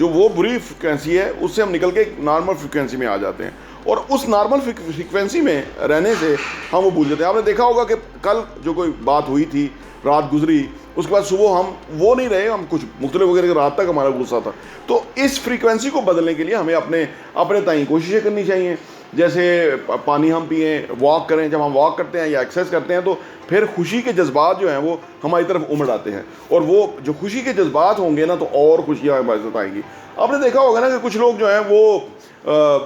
جو وہ بری فریکوینسی ہے اس سے ہم نکل کے ایک نارمل فریکوینسی میں آ جاتے ہیں, اور اس نارمل فریکوینسی میں رہنے سے ہم وہ بھول جاتے ہیں. آپ نے دیکھا ہوگا کہ کل جو کوئی بات ہوئی تھی, رات گزری, اس کے بعد صبح ہم وہ نہیں رہے, ہم کچھ مختلف وغیرہ, رات تک ہمارا غصہ تھا. تو اس فریکوینسی کو بدلنے کے لیے ہمیں اپنے تائیں کوششیں کرنی چاہیے. جیسے پانی ہم پئیں, واک کریں, جب ہم واک کرتے ہیں یا ایکسرسائز کرتے ہیں تو پھر خوشی کے جذبات جو ہیں وہ ہماری طرف امڑ آتے ہیں, اور وہ جو خوشی کے جذبات ہوں گے نا تو اور خوشیاں ہمارے ساتھ آئیں گی. آپ نے دیکھا ہوگا نا کہ کچھ لوگ جو ہیں وہ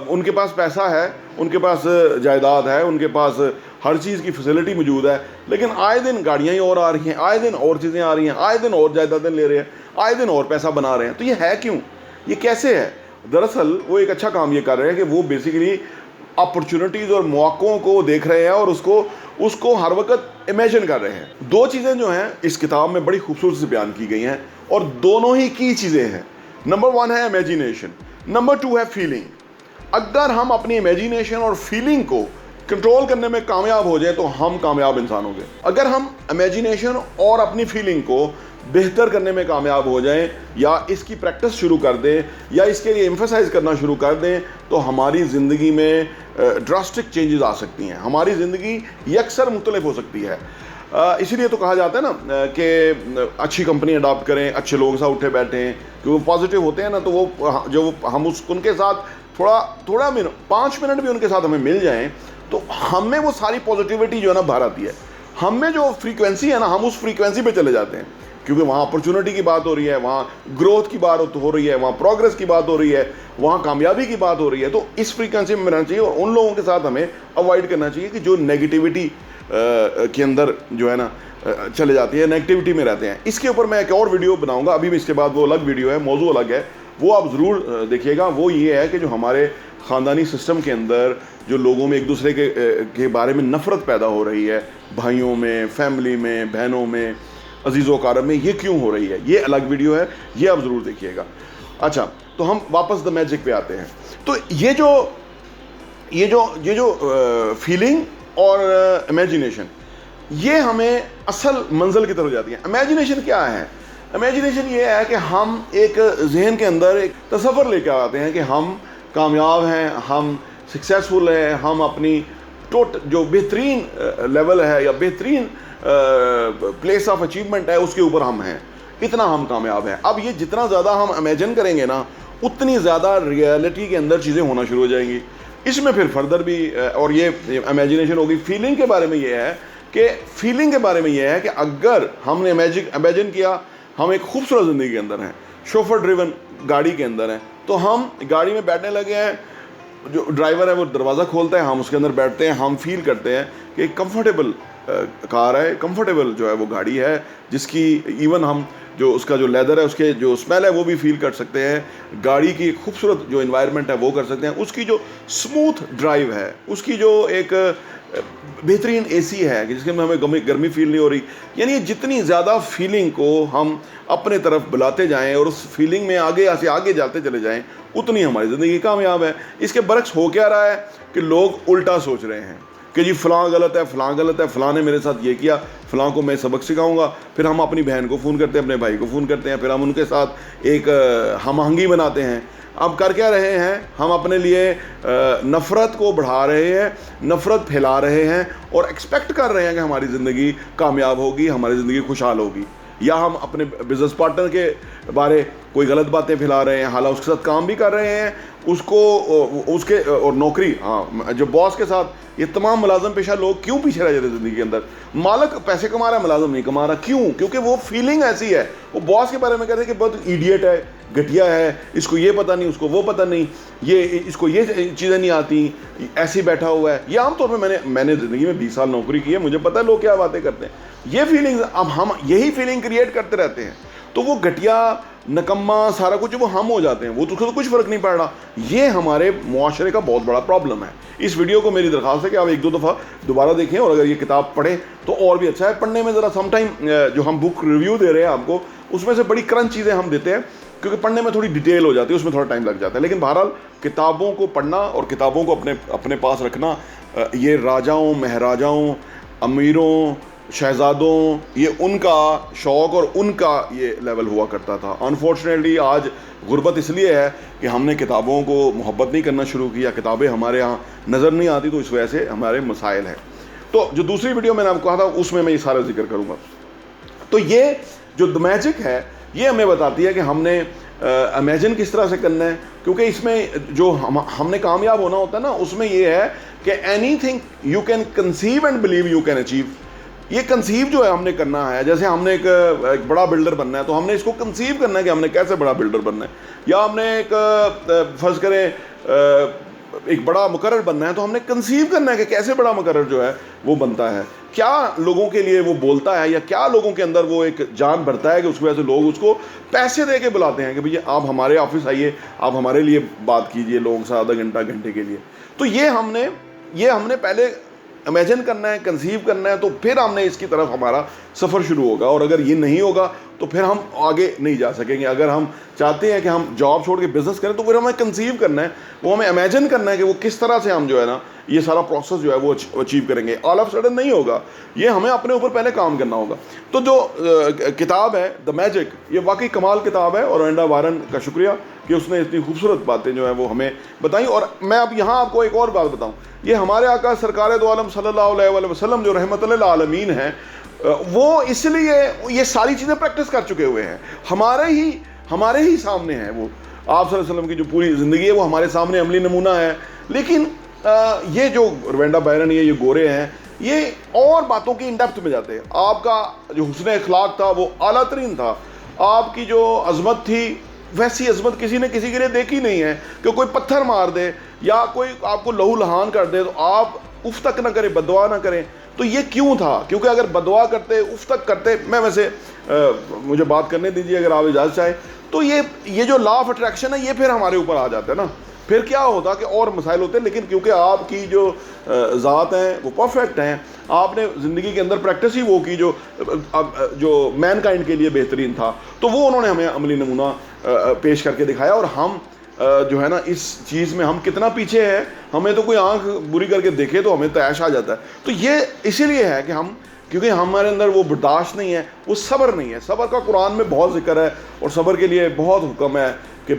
ان کے پاس پیسہ ہے, ان کے پاس جائیداد ہے, ان کے پاس ہر چیز کی فیسلٹی موجود ہے, لیکن آئے دن گاڑیاں ہی اور آ رہی ہیں, آئے دن اور چیزیں آ رہی ہیں, آئے دن اور جائیدادیں لے رہے ہیں, آئے دن اور پیسہ بنا رہے ہیں. تو یہ ہے کیوں, یہ کیسے ہے؟ دراصل وہ ایک اچھا کام یہ کر رہے ہیں کہ وہ بیسیکلی اپرچونٹیز اور مواقعوں کو دیکھ رہے ہیں اور اس کو ہر وقت امیجن کر رہے ہیں. دو چیزیں جو ہیں اس کتاب میں بڑی خوبصورتی سے بیان کی گئی ہیں, اور دونوں ہی کی چیزیں ہیں. نمبر 1 ہے امیجینیشن, نمبر 2 ہے فیلنگ. اگر ہم اپنی امیجینیشن اور فیلنگ کو کنٹرول کرنے میں کامیاب ہو جائیں تو ہم کامیاب انسان ہوں گے. اگر ہم امیجینیشن اور اپنی فیلنگ کو بہتر کرنے میں کامیاب ہو جائیں, یا اس کی پریکٹس شروع کر دیں, یا اس کے لیے ایمفسائز کرنا شروع کر دیں, تو ہماری زندگی میں ڈراسٹک چینجز آ سکتی ہیں. ہماری زندگی یکسر مختلف ہو سکتی ہے. اسی لیے تو کہا جاتا ہے نا کہ اچھی کمپنی اڈاپٹ کریں, اچھے لوگوں کے ساتھ اٹھے بیٹھیں, کہ وہ پازیٹیو ہوتے ہیں نا, تو وہ جو ہم ان کے ساتھ تھوڑا 5 منٹ بھی ان کے ساتھ ہمیں مل جائیں تو ہمیں وہ ساری پازیٹیوٹی جو ہے نا باہر آتی ہے. ہم میں جو فریکوینسی ہے نا, ہم اس فریکوینسی پہ چلے جاتے ہیں, کیونکہ وہاں اپرچونٹی کی بات ہو رہی ہے, وہاں گروتھ کی بات ہو رہی ہے, وہاں پروگرس کی بات ہو رہی ہے, وہاں کامیابی کی بات ہو رہی ہے. تو اس فریکوینسی میں رہنا چاہیے, اور ان لوگوں کے ساتھ ہمیں اوائڈ کرنا چاہیے کہ جو نیگیٹیوٹی کے اندر جو ہے نا چلے جاتی ہے, نیگیٹیوٹی میں رہتے ہیں. اس کے اوپر میں ایک اور ویڈیو بناؤں گا, ابھی بھی اس کے بعد وہ الگ ویڈیو ہے, موضوع الگ ہے, وہ آپ ضرور دیکھیے گا. وہ یہ ہے کہ جو ہمارے خاندانی سسٹم کے اندر جو لوگوں میں ایک دوسرے کے بارے میں نفرت پیدا ہو رہی ہے, بھائیوں میں, فیملی میں, بہنوں میں, عزیز و اقارب میں, یہ کیوں ہو رہی ہے, یہ الگ ویڈیو ہے, یہ آپ ضرور دیکھیے گا. اچھا, تو ہم واپس دا میجک پہ آتے ہیں. تو یہ جو فیلنگ اور امیجینیشن, یہ ہمیں اصل منزل کی طرف جاتی ہیں. امیجینیشن کیا ہے؟ امیجینیشن یہ ہے کہ ہم ایک ذہن کے اندر ایک تصور لے کے آتے ہیں کہ ہم کامیاب ہیں, ہم سکسیزفل ہیں, ہم اپنی جو بہترین لیول ہے یا بہترین پلیس آف اچیومنٹ ہے اس کے اوپر ہم ہیں, اتنا ہم کامیاب ہیں. اب یہ جتنا زیادہ ہم امیجن کریں گے نا, اتنی زیادہ ریئلٹی کے اندر چیزیں ہونا شروع ہو جائیں گی. اس میں پھر فردر بھی, اور یہ امیجینیشن ہوگی. فیلنگ کے بارے میں یہ ہے کہ اگر ہم نے امیجن کیا ہم ایک خوبصورت زندگی کے اندر ہیں, شوفر ڈریون گاڑی کے اندر ہیں, تو ہم گاڑی میں بیٹھنے لگے ہیں, جو ڈرائیور ہے وہ دروازہ کھولتا ہے, ہم اس کے اندر بیٹھتے ہیں, ہم فیل کرتے ہیں کہ ایک کمفرٹیبل کار ہے, کمفرٹیبل جو ہے وہ گاڑی ہے, جس کی ایون ہم جو اس کا جو لیدر ہے, اس کے جو اسمیل ہے وہ بھی فیل کر سکتے ہیں. گاڑی کی ایک خوبصورت جو انوائرمنٹ ہے وہ کر سکتے ہیں. اس کی جو اسموتھ ڈرائیو ہے, اس کی جو ایک بہترین اے سی ہے کہ جس کے میں ہمیں گرمی فیل نہیں ہو رہی. یعنی جتنی زیادہ فیلنگ کو ہم اپنے طرف بلاتے جائیں اور اس فیلنگ میں آگے جاتے چلے جائیں, اتنی ہماری زندگی کامیاب ہے. اس کے برعکس ہو کیا رہا ہے کہ لوگ الٹا سوچ رہے ہیں کہ جی فلاں غلط ہے, فلاں نے میرے ساتھ یہ کیا, فلاں کو میں سبق سکھاؤں گا. پھر ہم اپنی بہن کو فون کرتے ہیں, اپنے بھائی کو فون کرتے ہیں, پھر ہم ان کے ساتھ ایک ہم آہنگی بناتے ہیں. اب کر کیا رہے ہیں, ہم اپنے لیے نفرت کو بڑھا رہے ہیں, نفرت پھیلا رہے ہیں, اور ایکسپیکٹ کر رہے ہیں کہ ہماری زندگی کامیاب ہوگی, ہماری زندگی خوشحال ہوگی. یا ہم اپنے بزنس پارٹنر کے بارے کوئی غلط باتیں پھیلا رہے ہیں, حالانکہ اس کے ساتھ کام بھی کر رہے ہیں, اس کے اور نوکری, جو باس کے ساتھ, یہ تمام ملازم پیشہ لوگ کیوں پیچھے رہ جاتے ہیں زندگی کے اندر؟ مالک پیسے کما رہا ہے, ملازم نہیں کما رہا. کیوں؟ کیونکہ وہ فیلنگ ایسی ہے, وہ باس کے بارے میں کہتے ہیں کہ بہت ایڈیٹ ہے, گھٹیا ہے, اس کو یہ پتہ نہیں, اس کو وہ پتہ نہیں, اس کو یہ چیزیں نہیں آتی, ایسے ہی بیٹھا ہوا ہے. یہ عام طور پہ میں نے زندگی میں 20 سال نوکری کی ہے, مجھے پتہ ہے لوگ کیا باتیں کرتے ہیں. یہ فیلنگ, اب ہم یہی فیلنگ کریٹ کرتے رہتے ہیں, تو وہ گھٹیا, نکما, سارا کچھ وہ ہم ہو جاتے ہیں. وہ تو کچھ فرق نہیں پڑ رہا. یہ ہمارے معاشرے کا بہت بڑا پرابلم ہے. اس ویڈیو کو میری درخواست ہے کہ آپ 1-2 دفعہ دوبارہ دیکھیں, اور اگر یہ کتاب پڑھیں تو اور بھی اچھا ہے. پڑھنے میں ذرا سم ٹائم جو ہم بک ریویو دے رہے ہیں آپ کو, اس میں سے بڑی کرنٹ چیزیں ہم دیتے ہیں, کیونکہ پڑھنے میں تھوڑی ڈیٹیل ہو جاتی ہے, اس میں تھوڑا ٹائم لگ جاتا ہے. لیکن بہرحال کتابوں کو پڑھنا اور کتابوں کو اپنے پاس رکھنا, یہ راجاؤں, مہاراجاؤں, امیروں, شہزادوں یہ ان کا شوق اور ان کا یہ لیول ہوا کرتا تھا. انفارچونیٹلی آج غربت اس لیے ہے کہ ہم نے کتابوں کو محبت نہیں کرنا شروع کیا, کتابیں ہمارے ہاں نظر نہیں آتی, تو اس وجہ سے ہمارے مسائل ہیں. تو جو دوسری ویڈیو میں نے آپ کو کہا تھا اس میں یہ سارا ذکر کروں گا. تو یہ جو دی میجک ہے یہ ہمیں بتاتی ہے کہ ہم نے امیجن کس طرح سے کرنا ہے, کیونکہ اس میں جو ہم نے کامیاب ہونا ہوتا ہے نا, اس میں یہ ہے کہ any thing you can conceive and believe you can achieve. یہ کنسیو جو ہے ہم نے کرنا ہے, جیسے ہم نے ایک بڑا بلڈر بننا ہے تو ہم نے اس کو کنسیو کرنا ہے کہ ہم نے کیسے بڑا بلڈر بننا ہے, یا ہم نے ایک فرض کریں ایک بڑا مقرر بننا ہے تو ہم نے کنسیو کرنا ہے کہ کیسے بڑا مقرر جو ہے وہ بنتا ہے, کیا لوگوں کے لیے وہ بولتا ہے, یا کیا لوگوں کے اندر وہ ایک جان بھرتا ہے کہ اس کی وجہ سے لوگ اس کو پیسے دے کے بلاتے ہیں کہ بھئی آپ ہمارے آفس آئیے, آپ ہمارے لیے بات کیجئے لوگوں سے آدھا گھنٹے کے لیے. تو یہ ہم نے پہلے امیجن کرنا ہے, کنسیو کرنا ہے, تو پھر ہم نے اس کی طرف ہمارا سفر شروع ہوگا. اور اگر یہ نہیں ہوگا تو پھر ہم آگے نہیں جا سکیں گے. اگر ہم چاہتے ہیں کہ ہم جاب چھوڑ کے بزنس کریں تو پھر ہمیں کنسیو کرنا ہے, وہ ہمیں امیجن کرنا ہے کہ وہ کس طرح سے ہم جو ہے نا یہ سارا پروسیس جو ہے وہ اچیو کریں گے. آل آف سڈن نہیں ہوگا, یہ ہمیں اپنے اوپر پہلے کام کرنا ہوگا. تو جو کتاب ہے دی میجک, یہ واقعی کمال کتاب ہے, اور رینڈا وارن کا شکریہ کہ اس نے اتنی خوبصورت باتیں جو ہیں وہ ہمیں بتائیں. اور میں اب یہاں آپ کو ایک اور بات بتاؤں, یہ ہمارے آقا سرکار دو عالم صلی اللہ علیہ وآلہ وسلم جو رحمت للعالمین ہیں, وہ اس لیے یہ ساری چیزیں پریکٹس کر چکے ہوئے ہیں, ہمارے ہی سامنے ہیں. وہ آپ صلی اللہ علیہ وسلم کی جو پوری زندگی ہے وہ ہمارے سامنے عملی نمونہ ہے. لیکن یہ جو روینڈا بائرن یہ گورے ہیں, یہ اور باتوں کی ان ڈیپتھ میں جاتے ہیں. آپ کا جو حسن اخلاق تھا وہ اعلیٰ ترین تھا, آپ کی جو عظمت تھی ویسی عظمت کسی نے کسی کے لیے دیکھی نہیں ہے کہ کوئی پتھر مار دے یا کوئی آپ کو لہو لہان کر دے تو آپ اف تک نہ کریں, بددعا نہ کریں. تو یہ کیوں تھا؟ کیونکہ اگر بددعا کرتے, اف تک کرتے, میں ویسے مجھے بات کرنے دیجیے اگر آپ اجازت چاہیں, تو یہ جو لا آف اٹریکشن ہے یہ پھر ہمارے اوپر آ جاتا ہے نا. پھر کیا ہوتا کہ اور مسائل ہوتے ہیں, لیکن کیونکہ آپ کی جو ذات ہیں وہ پرفیکٹ ہیں, آپ نے زندگی کے اندر پریکٹس ہی وہ کی جو مین کائنڈ کے لیے بہترین تھا, تو وہ انہوں نے ہمیں عملی نمونہ پیش کر کے دکھایا. اور ہم جو ہے نا اس چیز میں ہم کتنا پیچھے ہیں, ہمیں تو کوئی آنکھ بری کر کے دیکھے تو ہمیں تیش آ جاتا ہے. تو یہ اسی لیے ہے کہ کیونکہ ہمارے اندر وہ برداشت نہیں ہے, وہ صبر نہیں ہے. صبر کا قرآن میں بہت ذکر ہے اور صبر کے لیے بہت حکم ہے کہ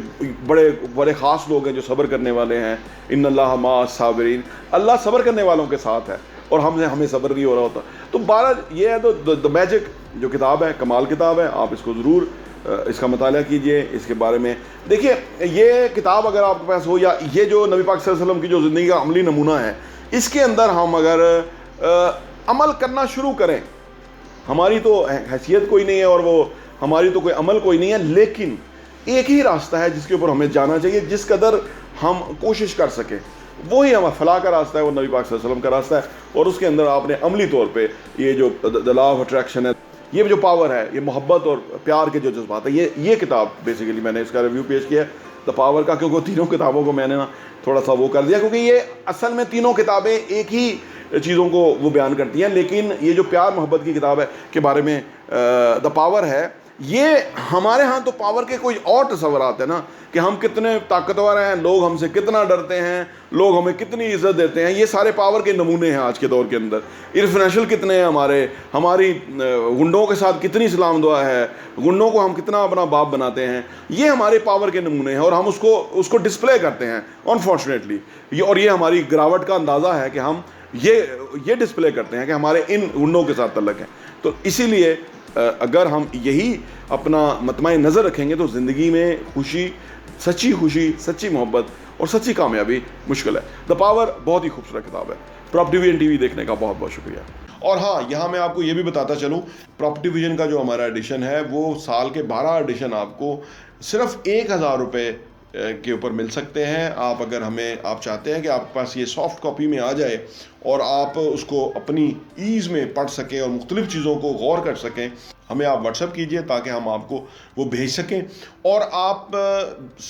بڑے خاص لوگ ہیں جو صبر کرنے والے ہیں. ان اللہ مع الصابرین, اللہ صبر کرنے والوں کے ساتھ ہے, اور ہمیں صبر نہیں ہو رہا ہوتا. تو بہرحال یہ ہے, تو دی میجک جو کتاب ہے کمال کتاب ہے, آپ اس کو ضرور اس کا مطالعہ کیجئے, اس کے بارے میں دیکھیے. یہ کتاب اگر آپ کے پاس ہو, یا یہ جو نبی پاک صلی اللہ علیہ وسلم کی جو زندگی کا عملی نمونہ ہے, اس کے اندر ہم اگر عمل کرنا شروع کریں, ہماری تو حیثیت کوئی نہیں ہے اور وہ ہماری تو کوئی عمل کوئی نہیں ہے, لیکن ایک ہی راستہ ہے جس کے اوپر ہمیں جانا چاہیے, جس قدر ہم کوشش کر سکیں وہی ہمارا فلاح کا راستہ ہے, وہ نبی پاک صلی اللہ علیہ وسلم کا راستہ ہے. اور اس کے اندر آپ نے عملی طور پہ یہ جو دی لا آف اٹریکشن ہے, یہ جو پاور ہے, یہ محبت اور پیار کے جو جذبات ہے, یہ کتاب بیسیکلی میں نے اس کا ریویو پیش کیا ہے دی پاور کا, کیونکہ تینوں کتابوں کو میں نے نا تھوڑا سا وہ کر دیا, کیونکہ یہ اصل میں تینوں کتابیں ایک ہی چیزوں کو وہ بیان کرتی ہیں. لیکن یہ جو پیار محبت کی کتاب ہے کے بارے میں دی پاور ہے, یہ ہمارے ہاں تو پاور کے کوئی اور تصورات ہیں نا, کہ ہم کتنے طاقتور ہیں, لوگ ہم سے کتنا ڈرتے ہیں, لوگ ہمیں کتنی عزت دیتے ہیں. یہ سارے پاور کے نمونے ہیں آج کے دور کے اندر. انفلوئنشل کتنے ہیں ہماری گنڈوں کے ساتھ کتنی سلام دعا ہے, گنڈوں کو ہم کتنا اپنا باپ بناتے ہیں, یہ ہمارے پاور کے نمونے ہیں, اور ہم اس کو ڈسپلے کرتے ہیں انفارچونیٹلی. اور یہ ہماری گراوٹ کا اندازہ ہے کہ ہم یہ ڈسپلے کرتے ہیں کہ ہمارے ان گنڈوں کے ساتھ تعلق ہے. تو اسی لیے اگر ہم یہی اپنا مطمع نظر رکھیں گے تو زندگی میں خوشی, سچی محبت اور سچی کامیابی مشکل ہے. دی پاور بہت ہی خوبصورت کتاب ہے. پراپرٹی ویژن ٹی وی دیکھنے کا بہت بہت شکریہ. اور ہاں, یہاں میں آپ کو یہ بھی بتاتا چلوں, پراپرٹی ویژن کا جو ہمارا ایڈیشن ہے وہ سال کے 12 ایڈیشن آپ کو صرف 1000 روپے کے اوپر مل سکتے ہیں. آپ چاہتے ہیں کہ آپ کے پاس یہ سافٹ کاپی میں آ جائے اور آپ اس کو اپنی ایز میں پڑھ سکیں اور مختلف چیزوں کو غور کر سکیں, ہمیں آپ واٹس ایپ کیجئے تاکہ ہم آپ کو وہ بھیج سکیں. اور آپ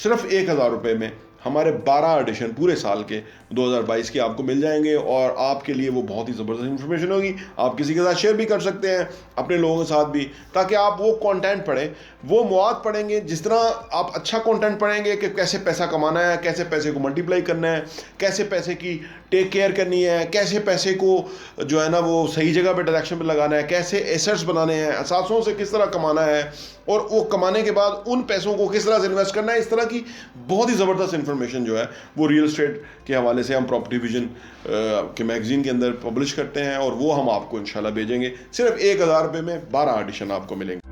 صرف 1000 روپے میں ہمارے 12 ایڈیشن پورے سال کے 2022 کے آپ کو مل جائیں گے, اور آپ کے لیے وہ بہت ہی زبردست انفارمیشن ہوگی. آپ کسی کے ساتھ شیئر بھی کر سکتے ہیں, اپنے لوگوں کے ساتھ بھی, تاکہ آپ وہ کانٹینٹ پڑھیں, وہ مواد پڑھیں گے. جس طرح آپ اچھا کانٹینٹ پڑھیں گے کہ کیسے پیسہ کمانا ہے, کیسے پیسے کو ملٹیپلائی کرنا ہے, کیسے پیسے کی ٹیک کیئر کرنی ہے, کیسے پیسے کو جو ہے نا وہ صحیح جگہ پہ ڈائریکشن پہ لگانا ہے, کیسے ایسٹس بنانے ہیں, اثاثوں سے کس طرح کمانا ہے, اور وہ کمانے کے بعد ان پیسوں کو کس طرح سے انویسٹ کرنا ہے. اس طرح کی بہت ہی زبردست انفارمیشن جو ہے وہ ریئل اسٹیٹ کے حوالے سے ہم پراپرٹی ویژن کے میگزین کے اندر پبلش کرتے ہیں, اور وہ ہم آپ کو انشاءاللہ بھیجیں گے. صرف 1000 روپے میں 12 ایڈیشن آپ کو ملیں گے.